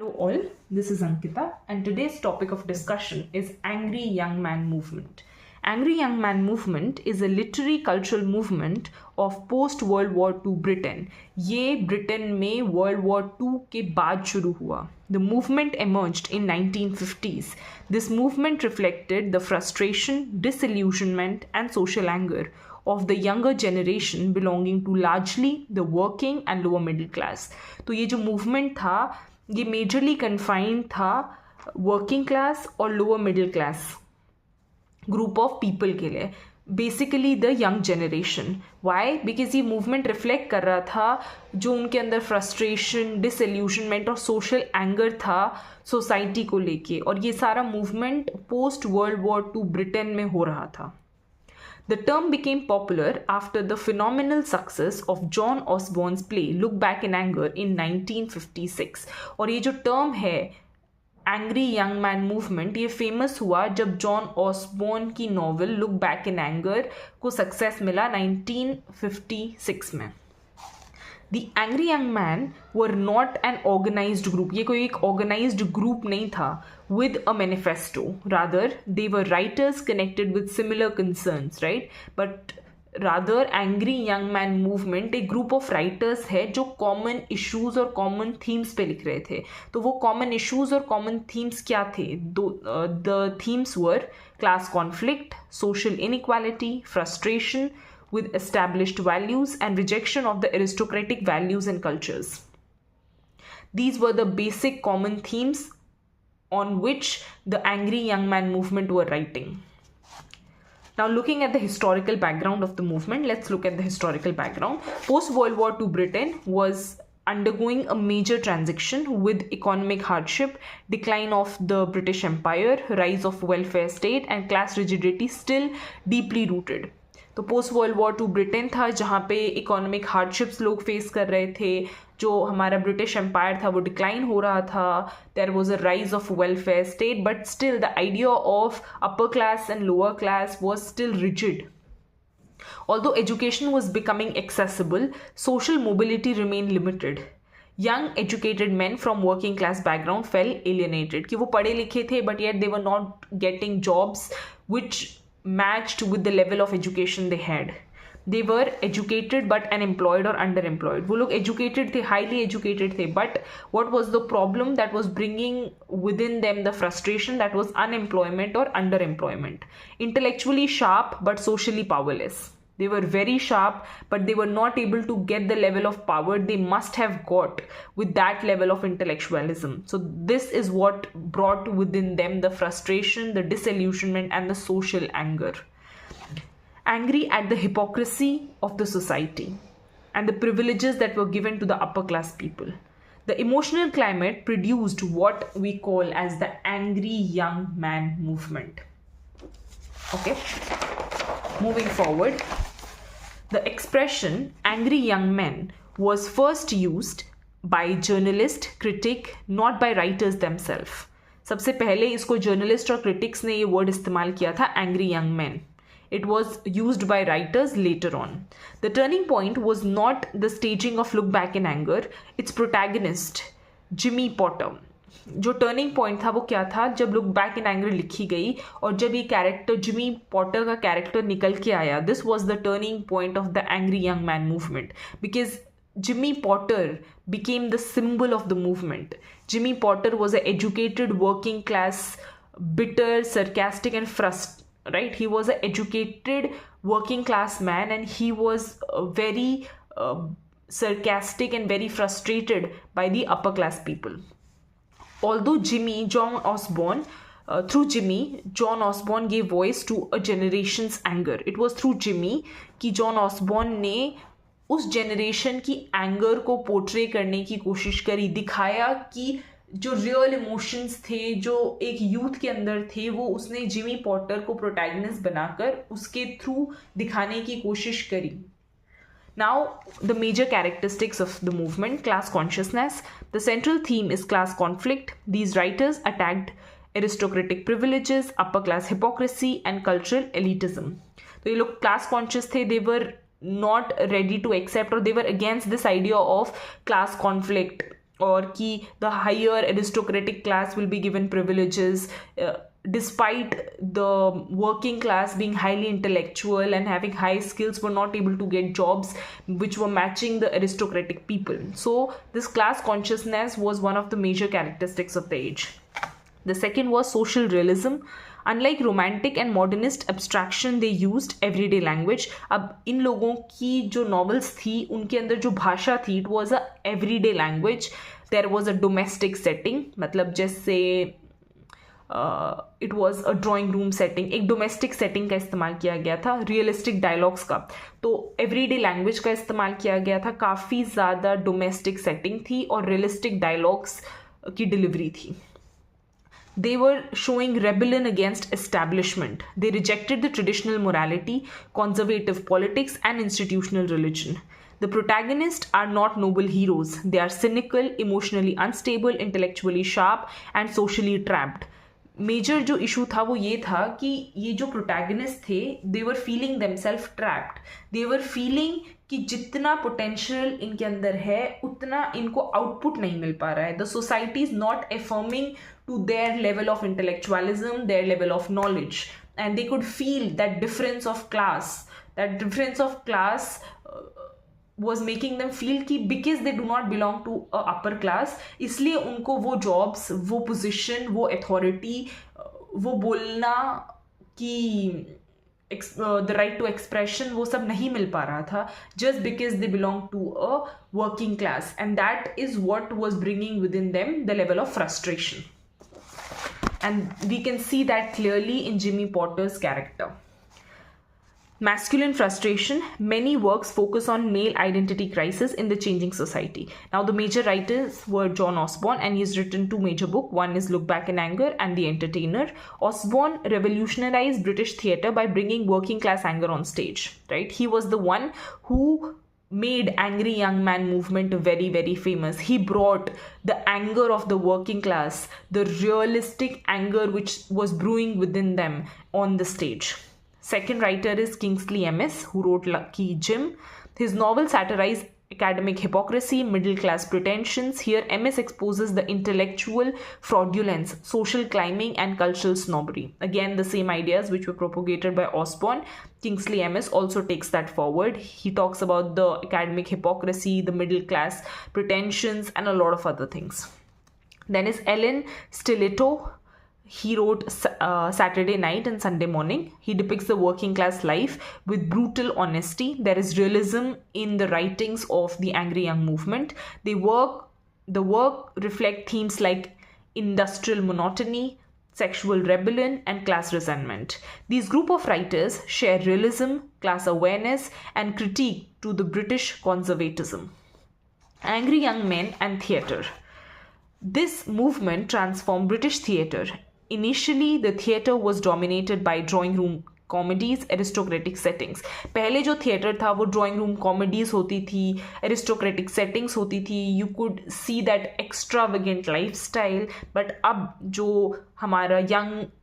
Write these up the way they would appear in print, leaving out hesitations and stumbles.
Hello all, this is Ankita and today's topic of discussion is Angry Young Man Movement. Angry Young Man Movement is a literary cultural movement of post World War II Britain. ये Britain में World War II के बाद शुरू हुआ. The movement emerged in 1950s. This movement reflected the frustration, disillusionment and social anger of the younger generation belonging to largely the working and lower middle class. तो ये जो movement था ये majorly confined था वर्किंग क्लास और lower middle class group of people के लिए, basically the young generation. Why? Because ये मूवमेंट रिफ्लेक्ट कर रहा था जो उनके अंदर फ्रस्ट्रेशन, डिसइल्यूशनमेंट और सोशल एंगर था सोसाइटी को लेके, और ये सारा movement post world war II Britain में हो रहा था. The term became popular after the phenomenal success of John Osborne's play Look Back in Anger in 1956. और ये जो term है एंग्री यंग मैन मूवमेंट ये फेमस हुआ जब जॉन ऑसबॉर्न की novel look back in anger को सक्सेस मिला 1956 में. The Angry Young Men were not an organized group. ये कोई एक organized group नहीं था with a manifesto. Rather, they were writers connected with similar concerns, right? But rather, Angry Young Man movement एक group of writers है जो common issues और common themes पे लिख रहे थे. तो वो common issues और common themes क्या थे? The themes were class conflict, social inequality, frustration with established values and rejection of the aristocratic values and cultures. These were the basic common themes on which the Angry Young Man movement were writing. Now, looking at the historical background of the movement, let's look at the historical background. Post-World War II Britain was undergoing a major transition with economic hardship, decline of the British Empire, rise of welfare state and class rigidity still deeply rooted. तो post world war II Britain था जहाँ पे economic hardships लोग face कर रहे थे, जो हमारा ब्रिटिश एम्पायर था वो डिक्लाइन हो रहा था, there was a rise of welfare state, but still the idea of upper class and lower class was still rigid. Although education was becoming accessible, social mobility remained limited. Young educated men from working class background felt alienated. कि वो पढ़े लिखे थे but yet they were not getting jobs which matched with the level of education they had. They were educated but unemployed or underemployed. वो लोग educated थे, highly educated थे, but what was the problem that was bringing within them the frustration? That was unemployment or underemployment. Intellectually sharp but socially powerless. They were very sharp, but they were not able to get the level of power they must have got with that level of intellectualism. So this is what brought within them the frustration, the disillusionment, and the social anger. Angry at the hypocrisy of the society and the privileges that were given to the upper class people. The emotional climate produced what we call as the Angry Young Man movement. Okay, moving forward. The expression angry young men was first used by journalist, critic, not by writers themselves. सबसे पहले इसको journalist और critics ने ये word इस्तेमाल किया था angry young men. It was used by writers later on. The turning point was not the staging of Look Back in Anger. Its protagonist, Jimmy Potter. जो टर्निंग पॉइंट था वो क्या था? जब लुक बैक इन एंगर लिखी गई और जब ये कैरेक्टर जिमी पॉटर का कैरेक्टर निकल के आया, this was the turning point of the angry young man movement, because Jimmy Potter became the symbol of the movement. Jimmy Potter was an educated working class, bitter, sarcastic and right? He was an educated working class man and he was very sarcastic and very frustrated by the upper class people. Although John Osborne gave voice to a generation's anger. It was through Jimmy कि John Osborne ने उस generation की anger को portray करने की कोशिश करी, दिखाया कि जो real emotions थे, जो एक youth के अंदर थे, वो उसने जिमी पॉटर को protagonist बनाकर उसके through दिखाने की कोशिश करी. Now, the major characteristics of the movement: class consciousness. The central theme is class conflict. These writers attacked aristocratic privileges, upper class hypocrisy, and cultural elitism. तो ये लोग class conscious थे. They were not ready to accept, or they were against this idea of class conflict or कि the higher aristocratic class will be given privileges, despite the working class being highly intellectual and having high skills, were not able to get jobs which were matching the aristocratic people. So this class consciousness was one of the major characteristics of the age. The second was social realism. Unlike romantic and modernist abstraction, they used everyday language. अब इन लोगों की जो novels थी उनके अंदर जो भाषा थी, it was a everyday language. There was a domestic setting, मतलब जैसे it was a drawing room setting, एक domestic setting का इस्तेमाल किया गया था, realistic dialogues का. तो everyday language का इस्तेमाल किया गया था, काफ़ी ज़्यादा domestic setting थी और realistic dialogues की delivery थी. They were showing rebellion against establishment. They rejected the traditional morality, conservative politics, and institutional religion. The protagonists are not noble heroes. They are cynical, emotionally unstable, intellectually sharp, and socially trapped. Major जो issue था वो ये था कि ये जो protagonist थे, they were feeling themselves trapped. They were feeling कि जितना पोटेंशियल इनके अंदर है उतना इनको आउटपुट नहीं मिल पा रहा है. The society is not affirming to their level of intellectualism, their level of knowledge, and they could feel that difference of class. That difference of class was making them feel कि because they do not belong to a upper class, इसलिए उनको वो jobs, वो position, वो authority, वो बोलना कि the right to expression, वो सब नहीं मिल पा रहा था, just because they belong to a working class. And that is what was bringing within them the level of frustration. And we can see that clearly in Jimmy Potter's character. Masculine frustration. Many works focus on male identity crisis in the changing society. Now, the major writers were John Osborne, and he's written two major books. One is Look Back in Anger and The Entertainer. Osborne revolutionized British theatre by bringing working class anger on stage. Right? He was the one who made angry young man movement very, very famous. He brought the anger of the working class, the realistic anger which was brewing within them on the stage. Second writer is Kingsley Amis, who wrote Lucky Jim. His novel satirized academic hypocrisy, middle class pretensions. Here, Amis exposes the intellectual fraudulence, social climbing, and cultural snobbery. Again, the same ideas which were propagated by Osborne. Kingsley Amis also takes that forward. He talks about the academic hypocrisy, the middle class pretensions, and a lot of other things. Then is Ellen Stiletto. He wrote Saturday Night and Sunday Morning. He depicts the working class life with brutal honesty. There is realism in the writings of the angry young movement. The work reflect themes like industrial monotony, sexual rebellion, and class resentment. These group of writers share realism, class awareness, and critique to the British conservatism. Angry young men and theatre. This movement transformed British theatre. Initially, the theatre was dominated by drawing room comedies, aristocratic settings. पहले जो theatre था वो drawing room comedies होती थी, aristocratic settings होती थी. You could see that extravagant lifestyle. But अब जो हमारा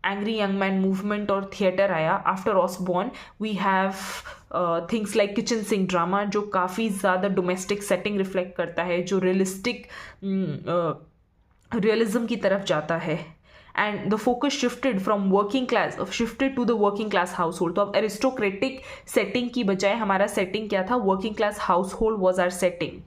angry young man movement और theatre आया, after Osborne, we have things like kitchen sink drama, जो काफ़ी ज़्यादा domestic setting reflect करता है, जो realistic realism की तरफ जाता है. And the focus shifted to the working class household. तो अब aristocratic setting की बजाय हमारा setting क्या था? Working class household was our setting.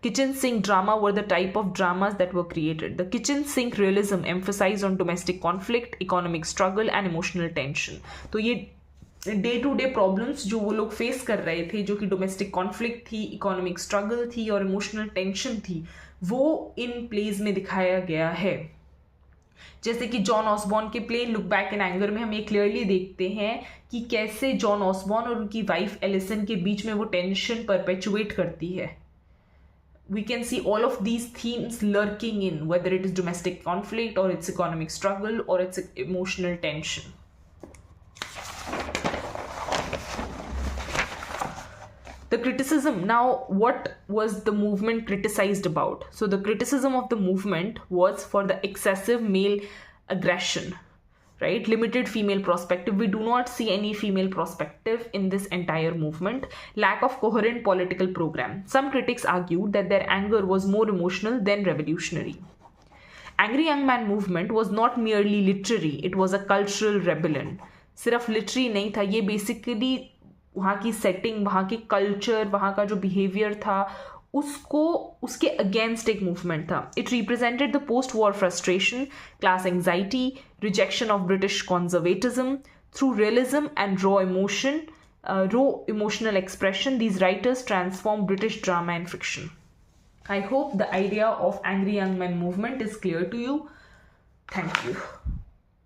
Kitchen sink drama were the type of dramas that were created. The kitchen sink realism emphasized on domestic conflict, economic struggle, and emotional tension. तो ये day to day problems जो वो लोग face कर रहे थे, जो कि डोमेस्टिक कॉन्फ्लिक्ट थी, इकोनॉमिक स्ट्रगल थी और इमोशनल टेंशन थी, वो इन प्लेज में दिखाया गया है. जैसे कि जॉन ऑसबॉर्न के play look back in anger में हम ये क्लियरली देखते हैं कि कैसे जॉन ऑसबॉर्न और उनकी वाइफ एलिसन के बीच में वो टेंशन परपेचुएट करती है. We can see all of these themes lurking in, whether it is domestic conflict or it's economic struggle or it's emotional tension. The criticism. Now, what was the movement criticized about? So the criticism of the movement was for the excessive male aggression, right? Limited female perspective. We do not see any female perspective in this entire movement. Lack of coherent political program. Some critics argued that their anger was more emotional than revolutionary. Angry Young Man movement was not merely literary, it was a cultural rebellion. सिर्फ लिटरी नहीं था ये, basically वहाँ की setting, वहाँ की culture, वहाँ का जो बिहेवियर था उसको, उसके अगेंस्ट एक मूवमेंट था. It represented the post war frustration, class anxiety, rejection of British conservatism. Through realism and raw emotional expression, these writers transform British drama and fiction. I hope the idea of Angry Young Men movement is clear to you. Thank you.